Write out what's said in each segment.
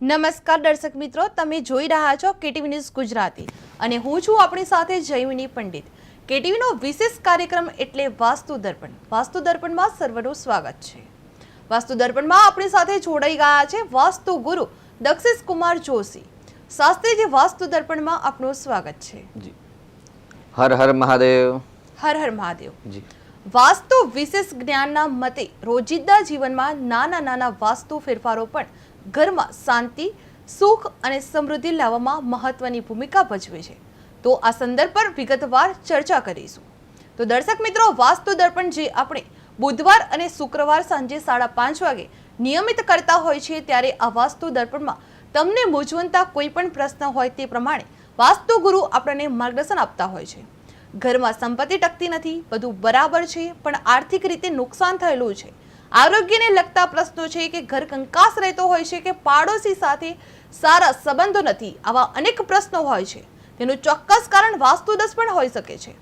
નમસ્કાર દર્શક મિત્રો, તમે જોઈ રહ્યા છો કેટીવી ન્યૂઝ ગુજરાતી અને હું છું આપણી સાથે જયમિની પંડિત. કેટીવીનો વિશેષ કાર્યક્રમ એટલે વાસ્તુ દર્પણ. વાસ્તુ દર્પણમાં સર્વનું સ્વાગત છે. વાસ્તુ દર્પણમાં આપણી સાથે જોડાઈ ગયા છે વાસ્તુ ગુરુ દક્ષિશ કુમાર જોશી. શાસ્ત્રીજી, વાસ્તુ દર્પણમાં આપનું સ્વાગત છે. જી. હર હર મહાદેવ. હર હર મહાદેવ. જી. વાસ્તુ વિશેષ જ્ઞાનના મતે રોજિંદા જીવનમાં નાના નાના વાસ્તુ ફેરફારો પણ ઘરમાં શાંતિ, સુખ અને સમૃદ્ધિ લાવવામાં મહત્વની ભૂમિકા ભજવે છે. તો આ સંદર્ભ પર વિગતવાર ચર્ચા કરીશું. તો દર્શક મિત્રો, વાસ્તુ દર્પણ જે આપણે બુધવાર અને શુક્રવાર સાંજે 5:30 વાગે નિયમિત કરતા હોય છે, ત્યારે આ વાસ્તુ દર્પણમાં તમને મૂંઝવણતા કોઈ પણ પ્રશ્ન હોય તે પ્રમાણે વાસ્તુ ગુરુ આપણને માર્ગદર્શન આપતા હોય છે. ઘરમાં સંપત્તિ ટકતી નથી, બધું બરાબર છે, પણ આર્થિક રીતે નુકસાન થયેલું છે, આરોગ્યને લગતા પ્રશ્નો છે કે ઘર કંકાસ રહેતો હોય છે કે પાડોશી સાથે સારા સંબંધો નથી, આવા અનેક પ્રશ્નો હોય છે. તેનું ચોક્કસ કારણ વાસ્તુદોષ પણ હોઈ શકે છે.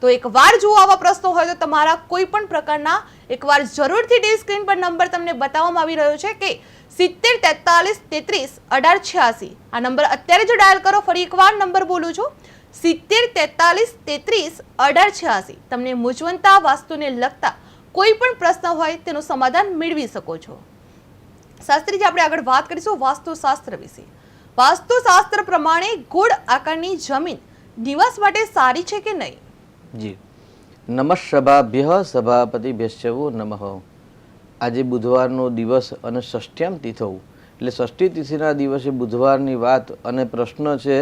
તો એકવાર જો આવા પ્રશ્નો હોય તો તમારા કોઈ પણ પ્રકારના એકવાર જરૂરથી ટીવી સ્ક્રીન પર નંબર તમને બતાવવામાં આવી રહ્યો છે કે 70 43 33 1886. આ નંબર અત્યારે જો ડાયલ કરો, ફરી એકવાર નંબર બોલું છું, 70 43 33 1886. તમને મૂંઝવણતા વાસ્તુને લગતા કોઈ પણ પ્રશ્ન હોય તેનું સમાધાન મેળવી શકો છો. શાસ્ત્રીજી, આપણે આગળ વાત કરીશું વાસ્તુશાસ્ત્ર વિશે. વાસ્તુશાસ્ત્ર પ્રમાણે ગોળ આકારની જમીન નિવાસ માટે સારી છે કે નહીં? જી. નમઃ સભાભ્યઃ સભાપતિભ્યશ્ચવો નમઃ. આજે બુધવારનો દિવસ અને ષષ્ઠ્યામ તિથૌ એટલે ષષ્ઠી તિથિના દિવસે બુધવારની વાત અને પ્રશ્ન છે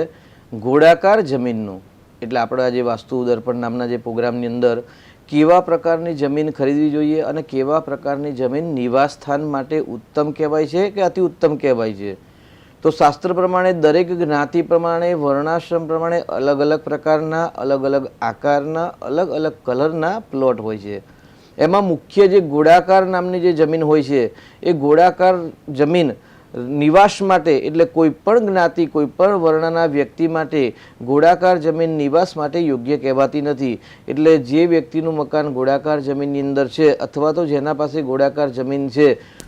ગોળાકાર જમીનનો. એટલે આપણે આજે વાસ્તુ દર્પણ નામના જે પ્રોગ્રામની અંદર કેવા પ્રકારની જમીન ખરીદવી જોઈએ અને કેવા પ્રકારની જમીન નિવાસ સ્થાન માટે ઉત્તમ કહેવાય છે કે અતિ ઉત્તમ કહેવાય છે. તો શાસ્ત્ર પ્રમાણે દરેક જ્ઞાતિ પ્રમાણે, વર્ણાશ્રમ પ્રમાણે અલગ અલગ પ્રકારના, અલગ અલગ આકારના, અલગ અલગ કલરના પ્લોટ હોય છે. એમાં મુખ્ય જે ગોળાકાર નામની જે જમીન હોય છે, એ ગોળાકાર જમીન નિવાસ માટે એટલે કોઈ પણ જ્ઞાતિ, કોઈ પણ વર્ણના વ્યક્તિ માટે ગોળાકાર જમીન નિવાસ માટે યોગ્ય કહેવાતી નથી. એટલે જે વ્યક્તિનું મકાન ગોળાકાર જમીનની અંદર છે અથવા તો જેના પાસે ગોળાકાર જમીન છે,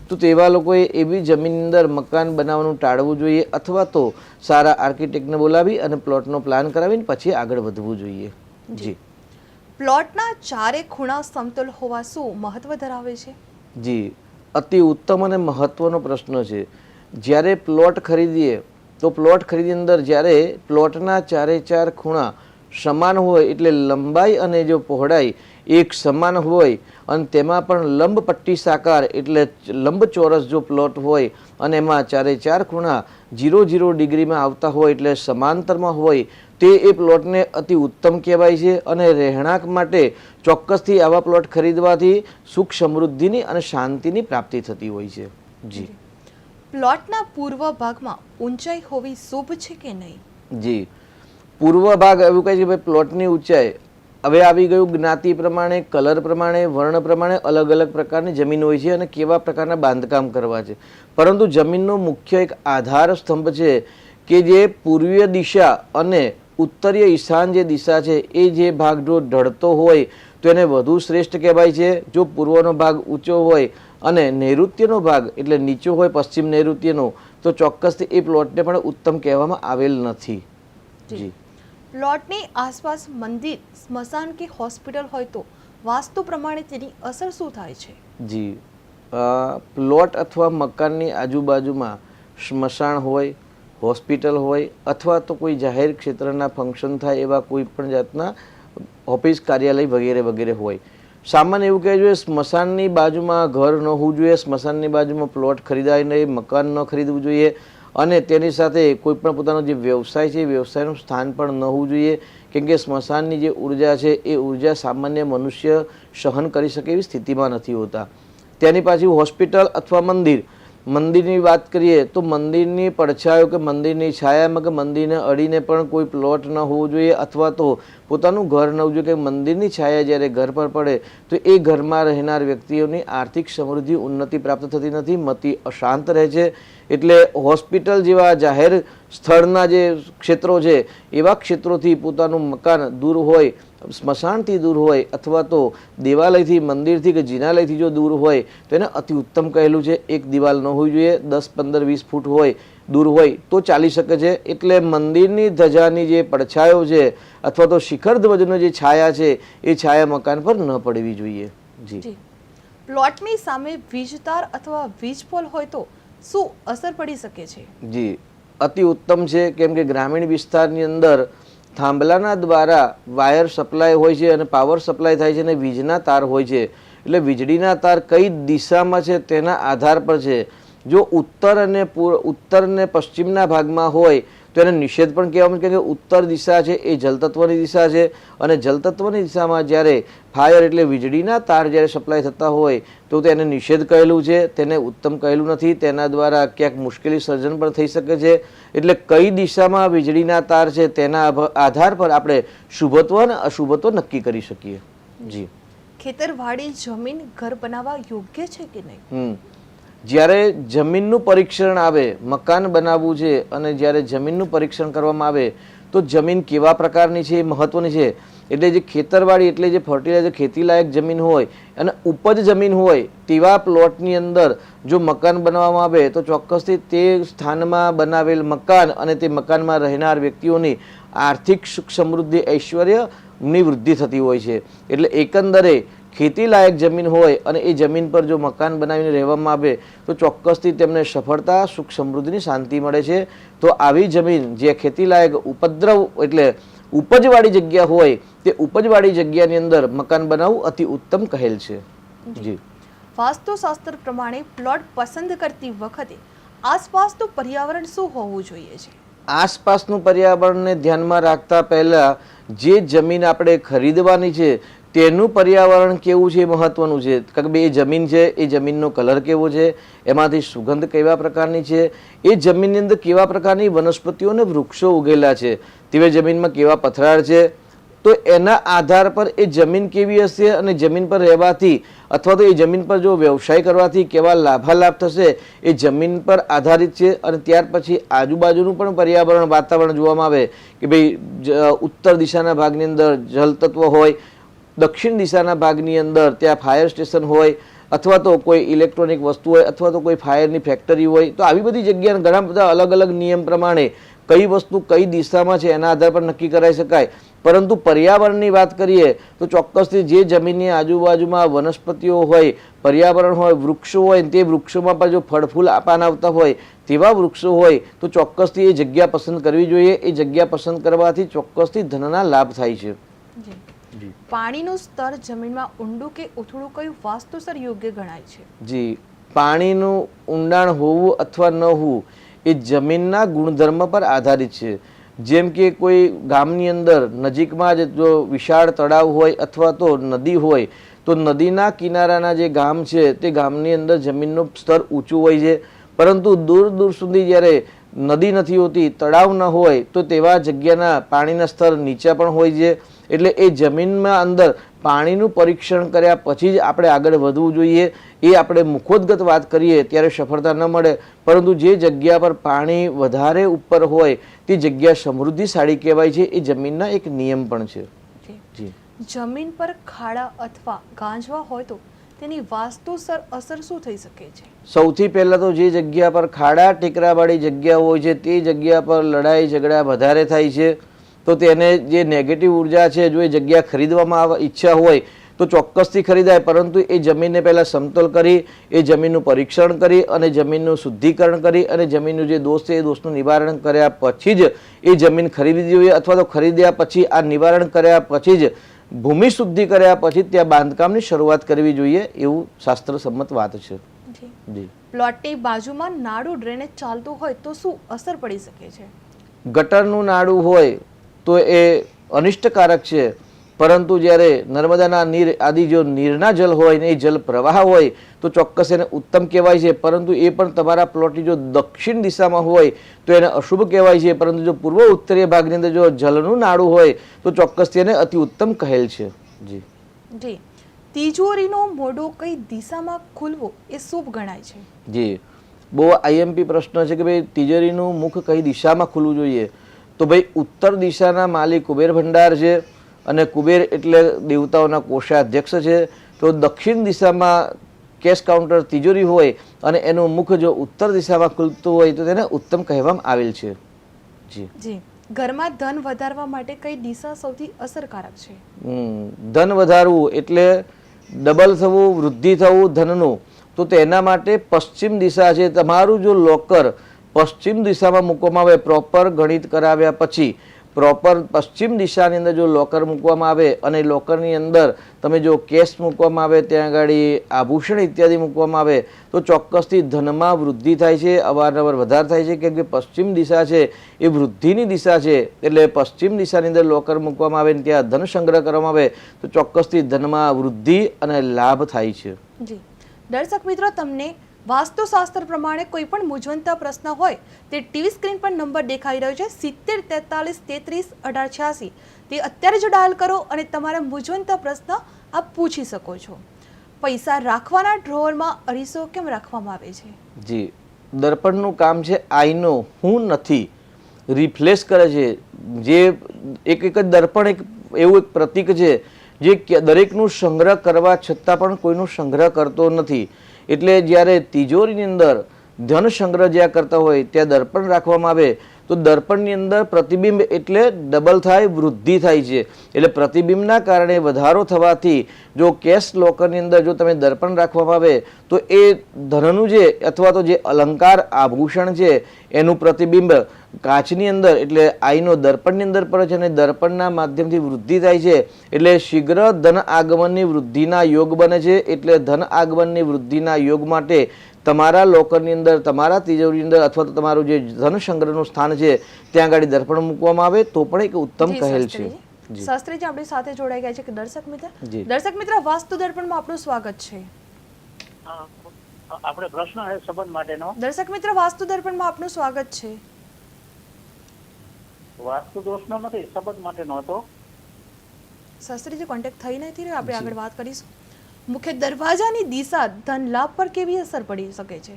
તો તેવા લોકોએ એવી જમીનની અંદર મકાન બનાવવાનું ટાળવું જોઈએ અથવા તો સારા આર્કિટેક્ટને બોલાવી અને પ્લોટનો પ્લાન કરાવીને પછી આગળ વધવું જોઈએ. જી. પ્લોટના ચારે ખૂણા સમતલ હોવા શું મહત્વ ધરાવે છે? જી, અતિ ઉત્તમ અને મહત્વનો પ્રશ્ન છે. જ્યારે પ્લોટ ખરીદીએ તો પ્લોટ ખરીદી અંદર જ્યારે પ્લોટના ચારે ચાર ખૂણા સમાન હોય એટલે લંબાઈ અને જો પહોળાઈ એક સમાન હોય અને તેમાં પણ લંબ પટ્ટી સાકાર એટલે લંબચોરસ જો પ્લોટ હોય અને એમાં ચારે ચાર ખૂણા 0 ડિગ્રીમાં આવતા હોય એટલે સમાંતરમાં હોય, તે એ પ્લોટને અતિ ઉત્તમ કહેવાય છે. અને રહેણાંક માટે ચોક્કસથી આવા પ્લોટ ખરીદવાથી સુખ, સમૃદ્ધિની અને શાંતિની પ્રાપ્તિ થતી હોય છે. જી. પ્લોટના પૂર્વ ભાગમાં ઊંચાઈ હોવી શુભ છે કે નહીં? જી. પૂર્વ ભાગ એવું કહે છે ભાઈ પ્લોટની ઊંચાઈ હવે આવી ગયું જ્ઞાતિ પ્રમાણે, કલર પ્રમાણે, વર્ણ પ્રમાણે અલગ અલગ પ્રકારની જમીન હોય છે અને કેવા પ્રકારના બાંધકામ કરવા છે. પરંતુ જમીનનો મુખ્ય એક આધાર સ્તંભ છે કે જે પૂર્વીય દિશા અને ઉત્તરીય ઈશાન જે દિશા છે, એ જે ભાગ જો ઢળતો હોય તો એને વધુ શ્રેષ્ઠ કહેવાય છે. જો પૂર્વનો ભાગ ઊંચો હોય અને નૈઋત્યનો ભાગ એટલે નીચો હોય, પશ્ચિમ નૈઋત્યનો, તો ચોક્કસથી એ પ્લોટને પણ ઉત્તમ કહેવામાં આવેલ નથી. જી. પ્લોટની આસપાસ મંદિર, સ્મશાન કે હોસ્પિટલ હોય તો વાસ્તુ પ્રમાણે તેની અસર શું થાય છે? જી. પ્લોટ અથવા મકાનની આજુબાજુમાં સ્મશાન હોય, હોસ્પિટલ હોય અથવા તો કોઈ જાહેર ક્ષેત્રના ફંક્શન થાય એવા કોઈ પણ જાતના ઓફિસ, કાર્યાલય વગેરે વગેરે હોય. સામાન્ય એવું કહેવું જોઈએ સ્મશાનની બાજુમાં ઘર ન હોવું જોઈએ, સ્મશાનની બાજુમાં પ્લોટ ખરીદાય નહીં, મકાન ન ખરીદવું જોઈએ. અને તેની સાથે કોઈ પણ પોતાનો જે વ્યવસાય છે, વ્યવસાયનું સ્થાન પણ ન હોવું જોઈએ. કેમ કે સ્મશાનની જે ઉર્જા છે એ ઉર્જા સામાન્ય મનુષ્ય સહન કરી શકે એવી સ્થિતિમાં નથી હોતા. તેની પાછી હોસ્પિટલ અથવા મંદિર, મંદિરની વાત કરીએ તો મંદિરની પડછાયો કે મંદિરની છાયામાં કે મંદિરને અડીને પણ કોઈ પ્લોટ ન હોવો જોઈએ અથવા તો પોતાનું ઘર ન હોવું જોઈએ. કે મંદિરની છાયા જ્યારે ઘર પર પડે તો એ ઘરમાં રહેનાર વ્યક્તિઓની આર્થિક સમૃદ્ધિ, ઉન્નતિ પ્રાપ્ત થતી નથી, મતિ અશાંત રહે છે. એટલે હોસ્પિટલ જેવા જાહેર સ્થળના જે ક્ષેત્રો છે એવા ક્ષેત્રોથી પોતાનું મકાન દૂર હોય, સ્મશાનથી દૂર હોય અથવા તો દેવાલયથી, મંદિરથી કે જિનાલયથી જો દૂર હોય તો એને અતિ ઉત્તમ કહેલું છે. એક દિવાલ ન હોવી જોઈએ, 10, 15, 20 ફૂટ હોય દૂર હોય તો ચાલી શકે છે. એટલે મંદિરની ધજાની જે પડછાયો છે અથવા તો શિખર ધ્વજનો જે છાયા છે એ છાયા મકાન પર ન પડવી જોઈએ. જી. પ્લોટની સામે વીજ તાર અથવા વીજ પોલ હોય તો શું અસર પડી શકે છે? જી, અતિ ઉત્તમ છે. કેમ કે ગ્રામીણ વિસ્તારની અંદર થાંભલાના દ્વારા વાયર સપ્લાય હોય છે અને પાવર સપ્લાય થાય છે અને વીજના તાર હોય છે. એટલે વીજળીના તાર કઈ દિશામાં છે તેના આધાર પર છે. જો ઉત્તર અને પશ્ચિમના ભાગમાં હોય તો એને નિષેધ પણ કહેવામાં આવે છે, કે ઉત્તર દિશા છે એ જલતત્વની દિશા છે અને જલતત્વની દિશામાં જ્યારે ફાયર એટલે વીજળીના તાર જ્યારે સપ્લાય થતા હોય તો તેને નિષેધ કહેલું છે, તેને ઉત્તમ કહેલું નથી. તેના દ્વારા ક્યાંક મુશ્કેલી સર્જન પણ થઈ શકે છે. એટલે કઈ દિશામાં વીજળીના તાર છે તેના આધાર પર આપણે શુભત્વ અને અશુભત્વ નક્કી કરી શકીએ. જી. ખેતરવાડી જમીન ઘર બનાવવા યોગ્ય છે કે નહીં? જ્યારે જમીનનું પરીક્ષણ આવે, મકાન બનાવવું છે અને જ્યારે જમીનનું પરીક્ષણ કરવામાં આવે તો જમીન કેવા પ્રકારની છે એ મહત્વની છે. એટલે જે ખેતરવાડી એટલે જે ફર્ટિલાઇઝર ખેતીલાયક જમીન હોય અને ઉપજ જમીન હોય તેવા પ્લોટની અંદર જો મકાન બનાવવામાં આવે તો ચોક્કસથી તે સ્થાનમાં બનાવેલ મકાન અને તે મકાનમાં રહેનાર વ્યક્તિઓની આર્થિક સુખ સમૃદ્ધિ ઐશ્વર્યની વૃદ્ધિ થતી હોય છે. એટલે એકંદરે ખેતી લાયક જમીન હોય અને એ જમીન પર જો મકાન બનાવીને રહેવામાં આવે તો ચોક્કસથી તેમને સફળતા, સુખ સમૃદ્ધિની શાંતિ મળે છે. તો આવી જમીન જે ખેતી લાયક ઉપદ્રવ એટલે ઉપજવાળી જગ્યા હોય તે ઉપજવાળી જગ્યાની અંદર મકાન બનાવવું અતિ ઉત્તમ કહેલ છે. જી. વાસ્તુશાસ્ત્ર પ્રમાણે પ્લોટ પસંદ કરતી વખતે આસપાસનું પર્યાવરણ શું હોવું જોઈએ છે? આસપાસનું પર્યાવરણને ધ્યાનમાં રાખતા પહેલા જે જમીન આપણે ખરીદવાની છે તેનું પર્યાવરણ કેવું છે એ મહત્વનું છે. કારણ કે એ જમીન છે એ જમીનનો કલર કેવો છે, એમાંથી સુગંધ કેવા પ્રકારની છે, એ જમીનની અંદર કેવા પ્રકારની વનસ્પતિઓ અને વૃક્ષો ઉગેલા છે, તેવી જમીનમાં કેવા પથરાળ છે, તો એના આધાર પર એ જમીન કેવી હશે અને જમીન પર રહેવાથી અથવા તો એ જમીન પર જો વ્યવસાય કરવાથી કેવા લાભાલાભ થશે એ જમીન પર આધારિત છે. અને ત્યાર પછી આજુબાજુનું પણ પર્યાવરણ, વાતાવરણ જોવામાં આવે કે ભાઈ ઉત્તર દિશાના ભાગની અંદર જલતત્વ હોય, દક્ષિણ દિશાના ભાગની અંદર ત્યાં ફાયર સ્ટેશન હોય અથવા તો કોઈ ઇલેક્ટ્રોનિક વસ્તુ હોય અથવા તો કોઈ ફાયરની ફેક્ટરી હોય. તો આવી બધી જગ્યાએ ઘણા બધા અલગ અલગ નિયમ પ્રમાણે કઈ વસ્તુ કઈ દિશામાં છે એના આધાર પર નક્કી કરાઈ શકાય. પરંતુ પર્યાવરણની વાત કરીએ તો ચોક્કસથી જે જમીનની આજુબાજુમાં વનસ્પતિઓ હોય, પર્યાવરણ હોય, વૃક્ષો હોય, તે વૃક્ષોમાં પણ જો ફળફૂલ પાન આવતા હોય તેવા વૃક્ષો હોય તો ચોક્કસથી એ જગ્યા પસંદ કરવી જોઈએ. એ જગ્યા પસંદ કરવાથી ચોક્કસથી ધનના લાભ થાય છે. પાણીનું સ્તર જમીનમાં ઊંડું કે ઉથળું કયું વાસ્તુસર યોગ્ય ગણાય છે? જી, પાણીનું ઊંડાણ હોવું અથવા ન હોવું એ જમીનના ગુણધર્મ પર આધારિત છે. જેમ કે કોઈ ગામની અંદર નજીકમાં જ જો વિશાળ તળાવ હોય અથવા તો નદી હોય તો નદીના કિનારાના જે ગામ છે તે ગામની અંદર જમીનનું સ્તર ઊંચું હોય છે. પરંતુ દૂર દૂર સુધી જ્યારે નદી નથી હોતી, તળાવ ન હોય તો તેવા જગ્યાના પાણીના સ્તર નીચા પણ હોય છે. એટલે એ જમીનમાં અંદર પાણીનું પરીક્ષણ કર્યા પછી જ આપણે આગળ વધવું જોઈએ. એ આપણે મુખોદ્ગત વાત કરીએ ત્યારે સફળતા ન મળે. પરંતુ જે જગ્યા પર પાણી વધારે ઉપર હોય તે જગ્યા સમૃદ્ધિશાળી કહેવાય છે. એ જમીનના એક નિયમ પણ છે. જી. જમીન પર ખાડા અથવા ગાંજવા હોય તો તેની વાસ્તુસર અસર શું થઈ શકે છે? સૌથી પહેલા તો જે જગ્યા પર ખાડા ટેકરાવાળી જગ્યા હોય છે તે જગ્યા પર લડાઈ ઝઘડા વધારે થાય છે. તો તેને જે નેગેટિવ ઉર્જા છે, જો એ જગ્યા ખરીદવામાં ઈચ્છા હોય તો ચોક્કસથી ખરીદાય. પરંતુ એ જમીનને પહેલાં સમતલ કરી, એ જમીનનું પરીક્ષણ કરી અને જમીનનું શુદ્ધિકરણ કરી અને જમીનનું જે દોષ છે એ દોષનું નિવારણ કર્યા પછી જ એ જમીન ખરીદવી જોઈએ. અથવા તો ખરીદ્યા પછી આ નિવારણ કર્યા પછી જ ભૂમિ શુદ્ધિ કર્યા પછી ત્યાં બાંધકામની શરૂઆત કરવી જોઈએ, એવું શાસ્ત્ર સંમત વાત છે. જી. પ્લોટની બાજુમાં નાળું ડ્રેનેજ ચાલતું હોય તો શું અસર પડી શકે છે? ગટરનું નાળું હોય તો એ અનિષ્ટકારક છે. પરંતુ જ્યારે નર્મદાના નીર આદિ જો નીરના જલ હોય ને એ જલ પ્રવાહ હોય તો ચોક્કસ એને ઉત્તમ કહેવાય છે. પરંતુ એ પણ તમારા પ્લોટની જો દક્ષિણ દિશામાં હોય તો એને અશુભ કહેવાય છે. પરંતુ જો પૂર્વ ઉત્તરીય ભાગની અંદર જો જલનું નાળું હોય તો ચોક્કસ તેને અતિ ઉત્તમ કહેલ છે. જી. જી. તિજોરીનો મોઢો કઈ દિશામાં ખુલવો એ શુભ ગણાય છે? જી, બહુ આઈએમપી પ્રશ્ન છે કે ભાઈ તિજોરીનું મુખ કઈ દિશામાં ખુલવું જોઈએ, તો ભાઈ ઉત્તર દિશાના માલિક કુબેર ભંડાર છે અને કુબેર એટલે દેવતાઓના કોષાધ્યક્ષ છે. તો દક્ષિણ દિશામાં કેશ કાઉન્ટર તિજોરી હોય અને એનું મુખ જો ઉત્તર દિશામાં ખુલતું હોય તો તેને ઉત્તમ કહેવામાં આવેલ છે. જી ઘરમાં ધન વધારવા માટે કઈ દિશા સૌથી અસરકારક છે? ધન વધારવું એટલે ડબલ થવું, વૃદ્ધિ થવું ધનનું, તો તેના માટે પશ્ચિમ દિશા છે. તમારું જો લોકર પશ્ચિમ દિશામાં મૂકવામાં આવે, પ્રોપર ગણિત કરાવ્યા પછી પ્રોપર પશ્ચિમ દિશાની અંદર જો લોકર મૂકવામાં આવે અને લોકરની અંદર તમે જો કેશ મૂકવામાં આવે, ત્યાં આગળ આભૂષણ ઇત્યાદિ મૂકવામાં આવે તો ચોક્કસથી ધનમાં વૃદ્ધિ થાય છે, અવારનવાર વધાર થાય છે. કેમ કે પશ્ચિમ દિશા છે એ વૃદ્ધિની દિશા છે, એટલે પશ્ચિમ દિશાની અંદર લોકર મૂકવામાં આવે ને ત્યાં ધન સંગ્રહ કરવામાં આવે તો ચોક્કસથી ધનમાં વૃદ્ધિ અને લાભ થાય છે. જી દર્શક મિત્રો, તમને વાસ્તુશાસ્ત્ર પ્રમાણે કોઈ પણ મૂંઝવંતા પ્રશ્ન હોય તે ટીવી સ્ક્રીન પર નંબર દેખાઈ રહ્યો છે 70 43 33 18 86. તે અત્યારે જ ડાયલ કરો અને તમારા મૂંઝવંતા પ્રશ્ન આપ પૂછી શકો છો. પૈસા રાખવાના ડ્રોવરમાં અરીસો કેમ રાખવામાં આવે છે? જી, દર્પણનું કામ છે આઈનો હું નથી રિફ્લેશ કરે છે. જે એક જ દર્પણ એક એવું એક પ્રતીક છે જે દરેકનું સંગ્રહ કરવા છતાં પણ કોઈનું સંગ્રહ કરતો નથી. એટલે જ્યારે તિજોરીની અંદર ધન સંગ્રહ જ્યાં કરતા હોય ત્યાં દર્પણ રાખવામાં આવે તો દર્પણની અંદર પ્રતિબિંબ એટલે ડબલ થાય, વૃદ્ધિ થાય છે. એટલે પ્રતિબિંબના કારણે વધારો થવાથી જો કેશ લોકરની અંદર જો તમે દર્પણ રાખવામાં આવે તો એ ધનનું જે અથવા તો જે અલંકાર આભૂષણ છે એનું પ્રતિબિંબ કાચની અંદર એટલે આઈનો દર્પણની અંદર પડે છે અને દર્પણના માધ્યમથી વૃદ્ધિ થાય છે. એટલે શીઘ્ર ધન આગમનની વૃદ્ધિના યોગ બને છે. એટલે ધન આગમનની વૃદ્ધિના યોગ માટે તમારા લોકરની અંદર, તમારા તિજોરીની અંદર અથવા તો તમારું જે ધન સંગ્રહનું સ્થાન છે ત્યાં આગળ દર્પણ મૂકવામાં આવે તો પણ એક ઉત્તમ કહેલ છે. શાસ્ત્રીજી આપણી સાથે જોડાઈ ગયા છે કે દર્શક મિત્ર વાસ્તુ દર્પણમાં આપનું સ્વાગત છે. આપણે પ્રશ્ન છે સંબંધ માટેનો. દર્શક મિત્ર વાસ્તુ દર્પણમાં આપનું સ્વાગત છે. વાસ્તુ દોષનો નથી, સંબંધ માટેનો હતો. શાસ્ત્રીજી કોન્ટેક્ટ થઈ નથી રહ્યો, આપણે આગળ વાત કરીશું. મુખ્ય દરવાજાની દિશા ધન લાભ પર કેવી અસર પડી શકે છે?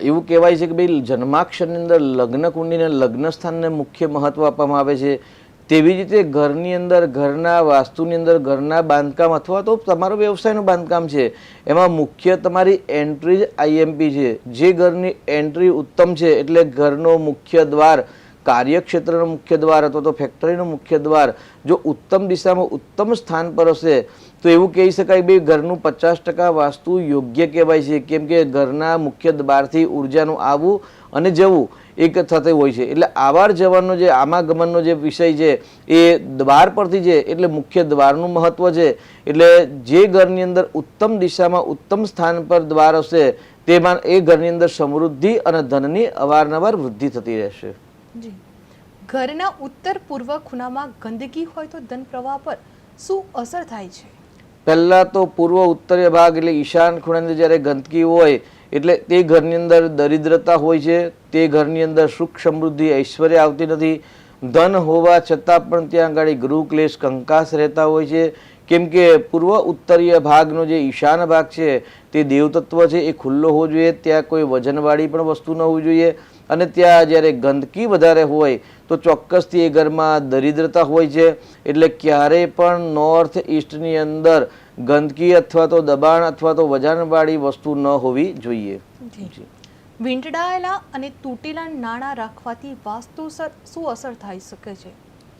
એવું કહેવાય છે કે ભાઈ જન્માક્ષરની અંદર લગ્ન કુંડીને લગ્ન સ્થાનને મુખ્ય મહત્વ આપવામાં આવે છે. તેવી જ રીતે ઘરની અંદર, ઘરના વાસ્તુની અંદર, ઘરના બાંધકામ અથવા તો તમારો વ્યવસાયનું બાંધકામ છે એમાં મુખ્ય તમારી એન્ટ્રી જ આઈએમપી છે. જે ઘરની એન્ટ્રી ઉત્તમ છે એટલે ઘરનો મુખ્ય દ્વાર, કાર્યક્ષેત્રનો મુખ્ય દ્વાર અથવા તો ફેક્ટરીનું મુખ્ય દ્વાર જો ઉત્તમ દિશામાં ઉત્તમ સ્થાન પર હશે તો એવું કહી શકાય કે ઘરનું 50% વાસ્તુ યોગ્ય કહેવાય છે. કેમ કે ઘરના મુખ્ય દ્વારથી ઉર્જાનું આવવું અને જવું એક થતું હોય છે. એટલે આવાર જવાનો જે આમાગમનનો જે વિષય છે એ દ્વાર પરથી છે એટલે મુખ્ય દ્વારનું મહત્વ છે. એટલે જે ઘરની અંદર ઉત્તમ દિશામાં ઉત્તમ સ્થાન પર દ્વાર હશે તેમાં એ ઘરની અંદર સમૃદ્ધિ અને ધનની અવારનવાર વૃદ્ધિ થતી રહેશે. જી, ઘરના ઉત્તર પૂર્વ ખૂણામાં ગંદકી હોય તો ધન પ્રવાહ પર શું અસર થાય છે? પહેલાં તો પૂર્વ ઉત્તરીય ભાગ એટલે ઈશાન ખૂણાની અંદર જ્યારે ગંદકી હોય એટલે તે ઘરની અંદર દરિદ્રતા હોય છે. તે ઘરની અંદર સુખ સમૃદ્ધિ ઐશ્વર્ય આવતી નથી. ધન હોવા છતાં પણ ત્યાં આગળ ગૃહ ક્લેશ કંકાસ રહેતા હોય છે. કેમ કે પૂર્વ ઉત્તરીય ભાગનો જે ઈશાન ભાગ છે તે દેવતત્વ છે એ ખુલ્લો હોવો જોઈએ. ત્યાં કોઈ વજનવાળી પણ વસ્તુ ન હોવી જોઈએ. અને ત્યાં જ્યારે ગંદકી વધારે હોય તો ચોક્કસથી એ ઘરમાં દરિદ્રતા હોય છે. એટલે ક્યારેય પણ નોર્થ ઈસ્ટની અંદર ગંદકી અથવા તો દબાણ અથવા તો વજનવાળી વસ્તુ ન હોવી જોઈએ. વીંટળાયેલા અને તૂટેલા નાણાં રાખવાથી વાસ્તુ શું અસર થઈ શકે છે?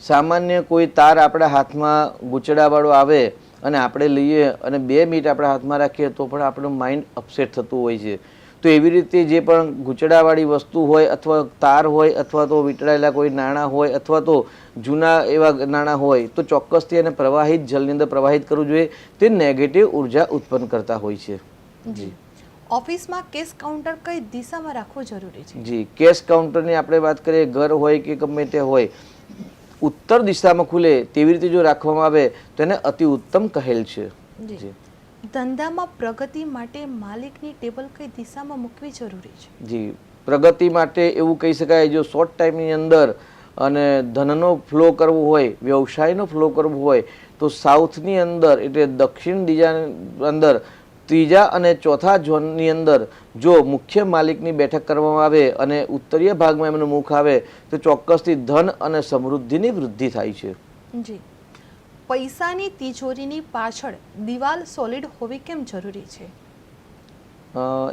સામાન્ય કોઈ તાર આપણા હાથમાં ગૂંચડાવાળો આવે અને આપણે લઈએ અને 2 મિનિટ આપણા હાથમાં રાખીએ તો પણ આપણું માઇન્ડ અપસેટ થતું હોય છે. તો એવી રીતે જે પણ ગૂંચડાવાળી વસ્તુ હોય અથવા તાર હોય અથવા તો વીંટળાયેલા કોઈ નાણાં હોય અથવા તો જૂના એવા નાણાં હોય તો ચોક્કસથી એને પ્રવાહિત જલની અંદર પ્રવાહિત કરવું જોઈએ. તે નેગેટિવ ઉર્જા ઉત્પન્ન કરતા હોય છે. જી, ઓફિસમાં કેશ કાઉન્ટર કઈ દિશામાં રાખવું જરૂરી છે? જી, કેશ કાઉન્ટરની આપણે વાત કરીએ, ઘર હોય કે ગમે તે હોય, ઉત્તર દિશામાં ખુલે તેવી રીતે જો રાખવામાં આવે તો એને અતિ ઉત્તમ કહેલ છે. જી, ધંધામાં પ્રગતિ માટે માલિકની ટેબલ કઈ દિશામાં મૂકવી જરૂરી છે? જી, પ્રગતિ માટે એવું કહી શકાય જો શોર્ટ ટાઈમની અંદર અને ધનનો ફ્લો કરવો હોય, વ્યવસાયનો ફ્લો કરવો હોય તો સાઉથની અંદર એટલે દક્ષિણ દિશાની અંદર ત્રીજા અને ચોથા ઝોનની અંદર જો મુખ્ય માલિકની બેઠક કરવામાં આવે અને ઉત્તરીય ભાગમાં એમનું મુખ આવે તો ચોક્કસથી ધન અને સમૃદ્ધિની વૃદ્ધિ થાય છે. જી, પૈસાની તિજોરીની પાછળ દિવાલ સોલિડ હોવી કેમ જરૂરી છે?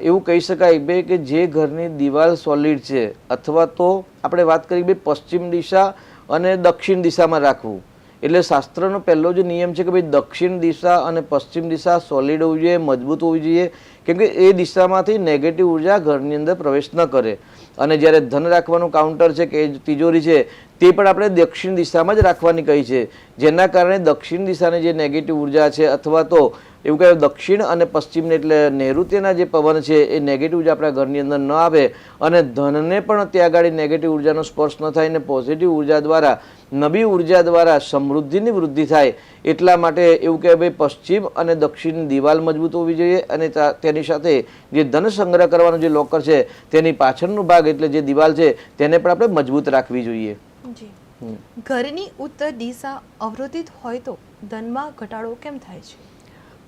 એવું કહી શકાય બે કે જે ઘરની દિવાલ સોલિડ છે અથવા તો આપણે વાત કરીએ બે પશ્ચિમ દિશા અને દક્ષિણ દિશામાં રાખવું, એટલે શાસ્ત્રનો પહેલો જ નિયમ છે કે ભાઈ દક્ષિણ દિશા અને પશ્ચિમ દિશા સોલિડ હોવી જોઈએ, મજબૂત હોવી જોઈએ, કેમ કે એ દિશામાંથી નેગેટિવ ઉર્જા ઘરની અંદર પ્રવેશ ન કરે. અને જ્યારે ધન રાખવાનું કાઉન્ટર છે કે તિજોરી છે તે પણ આપણે દક્ષિણ દિશામાં જ રાખવાની કહી છે, જેના કારણે દક્ષિણ દિશાની જે નેગેટિવ ઉર્જા છે અથવા તો એવું કહેવાય દક્ષિણ અને પશ્ચિમને એટલે નૈઋત્યના જે પવન છે એ નેગેટિવ ઉર્જા આપણા ઘરની અંદર ન આવે અને ધનને પણ ત્યાં આગળ નેગેટિવ ઉર્જાનો સ્પર્શ ન થાય અને પોઝિટિવ ઉર્જા દ્વારા નવી ઉર્જા દ્વારા સમૃદ્ધિની વૃદ્ધિ થાય. એટલા માટે એવું કહેવાય ભાઈ પશ્ચિમ અને દક્ષિણની દિવાલ મજબૂત હોવી જોઈએ અને તેની સાથે જે ધન સંગ્રહ કરવાનો જે લોકર છે તેની પાછળનો ભાગ એટલે જે દિવાલ છે તેને પણ આપણે મજબૂત રાખવી જોઈએ. જી, ઘરની ઉત્તર દિશા અવરોધિત હોય તો ધનમાં ઘટાડો કેમ થાય છે?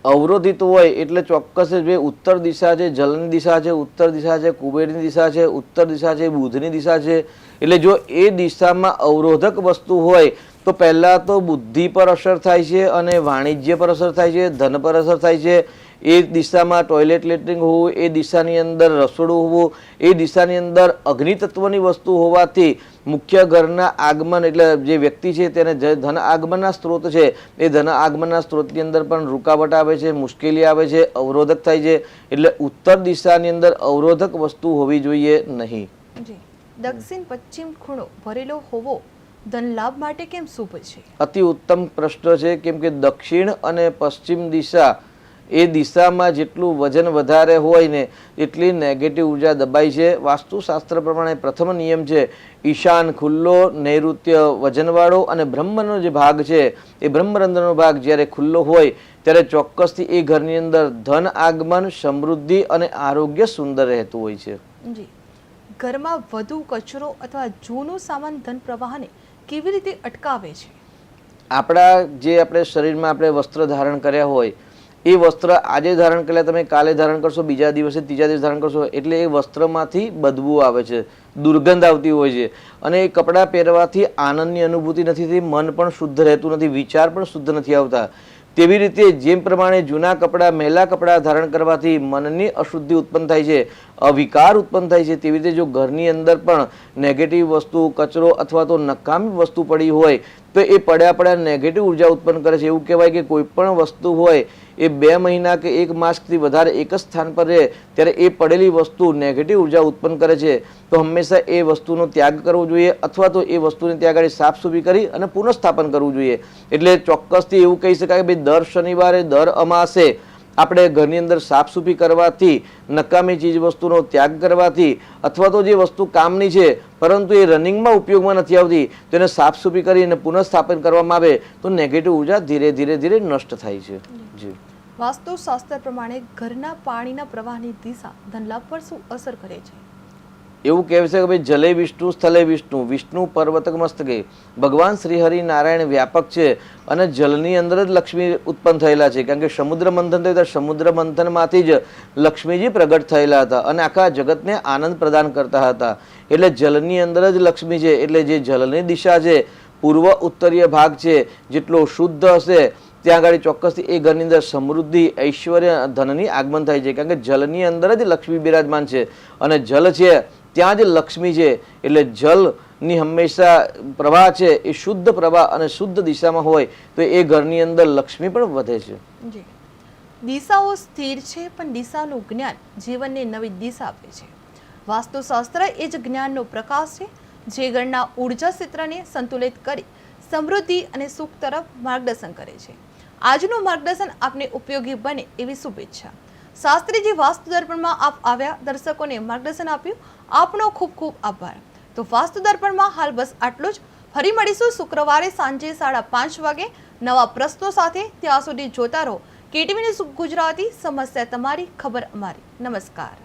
અવરોધિત હોય એટલે ચોક્કસ જ ઉત્તર દિશા છે, જલની દિશા છે, ઉત્તર દિશા છે, કુબેરની દિશા છે, ઉત્તર દિશા છે, બુધની દિશા છે, એટલે જો એ દિશામાં અવરોધક વસ્તુ હોય તો પહેલાં તો બુદ્ધિ પર અસર થાય છે અને વાણિજ્ય પર અસર થાય છે, ધન પર અસર થાય છે. એ દિશામાં ટોયલેટ લેટ્રિન હોવું, એ દિશાની અંદર રસોડું હોવું, એ દિશાની અંદર અગ્નિ તત્વની વસ્તુ હોવાથી મુખ્ય ઘરના આગમન એટલે જે વ્યક્તિ છે તેને જે ધન આગમનના સ્ત્રોત છે એ ધન આગમનના સ્ત્રોતની અંદર પણ રૂકાવટ આવે છે, મુશ્કેલી આવે છે, અવરોધક થાય છે. એટલે ઉત્તર દિશાની અંદર અવરોધક વસ્તુ હોવી જોઈએ નહીં. જી, દક્ષિણ પશ્ચિમ ખૂણો ભરેલો હોવો ધન લાભ માટે કેમ શુભ છે? અતિ ઉત્તમ પ્રશ્ન છે, કેમ કે દક્ષિણ અને પશ્ચિમ દિશા એ દિશામાં જેટલું વજન વધારે હોય ને એટલી નેગેટિવ ઉર્જા દબાય છે. વાસ્તુશાસ્ત્ર પ્રમાણે પ્રથમ નિયમ છે ઈશાન ખુલ્લો, નૈઋત્ય વજનવાળો અને બ્રહ્મનો જે ભાગ છે એ બ્રહ્મરંધ્રનો ભાગ જ્યારે ખુલ્લો હોય ત્યારે ચોક્કસથી એ ઘરની અંદર ધન આગમન, સમૃદ્ધિ અને આરોગ્ય સુંદર રહેતું હોય છે. જી, ઘરમાં વધુ કચરો અથવા જૂનો સામાન ધન પ્રવાહને કેવી રીતે અટકાવે છે? આપણા જે આપણે શરીરમાં આપણે વસ્ત્ર ધારણ કર્યા હોય એ વસ્ત્ર આજે ધારણ કર્યા તમે કાલે ધારણ કરશો, બીજા દિવસે ત્રીજા દિવસે ધારણ કરશો એટલે એ વસ્ત્રમાંથી બદબુ આવે છે, દુર્ગંધ આવતી હોય છે અને એ કપડાં પહેરવાથી આનંદની અનુભૂતિ નથી થતી, મન પણ શુદ્ધ રહેતું નથી, વિચાર પણ શુદ્ધ નથી આવતા. તેવી રીતે જેમ પ્રમાણે જૂના કપડાં, મેલા કપડાં ધારણ કરવાથી મનની અશુદ્ધિ ઉત્પન્ન થાય છે, અવિકાર ઉત્પન્ન થાય છે, તેવી રીતે જો ઘરની અંદર પણ નેગેટિવ વસ્તુ, કચરો અથવા તો નકામી વસ્તુ પડી હોય તો એ પડ્યા નેગેટિવ ઉર્જા ઉત્પન્ન કરે છે. એવું કહેવાય કે કોઈ પણ વસ્તુ હોય એ 2 મહિના કે 1 માસથી વધારે એક જ સ્થાન પર રહે ત્યારે એ પડેલી વસ્તુ નેગેટિવ ઉર્જા ઉત્પન્ન કરે છે. તો હંમેશા એ વસ્તુનો ત્યાગ કરવો જોઈએ અથવા તો એ વસ્તુને ત્યાં આગળ સાફસૂફી કરી અને પુનઃસ્થાપન કરવું જોઈએ. એટલે ચોક્કસથી એવું કહી શકાય કે ભાઈ દર શનિવારે, દર અમાસે આપણે ઘરની અંદર સાફસૂફી કરવાથી, નકામી ચીજ વસ્તુનો ત્યાગ કરવાથી અથવા તો જે વસ્તુ કામની છે પરંતુ એ રનિંગમાં ઉપયોગમાં નથી આવતી તો એને સાફસૂફી કરી અને પુનઃસ્થાપન કરવામાં આવે તો નેગેટિવ ઉર્જા ધીરે ધીરે નષ્ટ થાય છે. જી, વાસ્તુશાસ્ત્ર પ્રમાણે ઘરના પાણીના પ્રવાહની દિશા ધનલાભ પર શું અસર કરે છે? એવું કહેવાય છે કે ભાઈ જલે વિષ્ણુ, સ્થલે વિષ્ણુ, વિષ્ણુ પર્વતક મસ્તકે. ભગવાન શ્રી હરિ નારાયણ વ્યાપક છે અને જલની અંદર જ લક્ષ્મી ઉત્પન્ન થયેલા છે, કારણ કે સમુદ્ર મંથન થયું ત્યારે સમુદ્ર મંથનમાંથી જ લક્ષ્મીજી પ્રગટ થયેલા હતા અને આખા જગતને આનંદ પ્રદાન કરતા હતા. એટલે જલની અંદર જ લક્ષ્મી છે. એટલે જે જલની દિશા છે, પૂર્વ ઉત્તરીય ભાગ છે, જેટલો શુદ્ધ હશે ત્યાં આગળ ચોક્કસથી એ ઘરની અંદર સમૃદ્ધિ, ઐશ્વર્ય, ધનની આગમન થાય છે, કારણ કે જલની અંદર જ લક્ષ્મી બિરાજમાન છે અને જલ છે ત્યાં જ લક્ષ્મી છે. એટલે જલની હંમેશા પ્રવાહ છે એ શુદ્ધ પ્રવાહ અને શુદ્ધ દિશામાં હોય તો એ ઘરની અંદર લક્ષ્મી પણ વધે છે. જી, દિશાઓ સ્થિર છે પણ દિશાનું જ્ઞાન જીવનને નવી દિશા આપે છે. વાસ્તુશાસ્ત્ર એ જ જ્ઞાનનો પ્રકાશ છે જે ઘરના ઉર્જા ક્ષેત્રને સંતુલિત કરી સમૃદ્ધિ અને સુખ તરફ માર્ગદર્શન કરે છે. આજનું માર્ગદર્શન આપને ઉપયોગી બને એવી શુભેચ્છા. શાસ્ત્રીજી વાસ્તુ દર્પણમાં આપ આવ્યા, દર્શકોને માર્ગદર્શન આપ્યું, આપનો ખૂબ ખૂબ આભાર. તો વાસ્તુ દર્પણમાં હાલ બસ આટલું જ. ફરી મળીશું શુક્રવારે સાંજે 5:30 વાગે નવા પ્રશ્નો સાથે. ત્યાં સુધી જોતા રહો KTV ન્યૂઝ ગુજરાતી. સમસ્યા તમારી, ખબર અમારી. નમસ્કાર.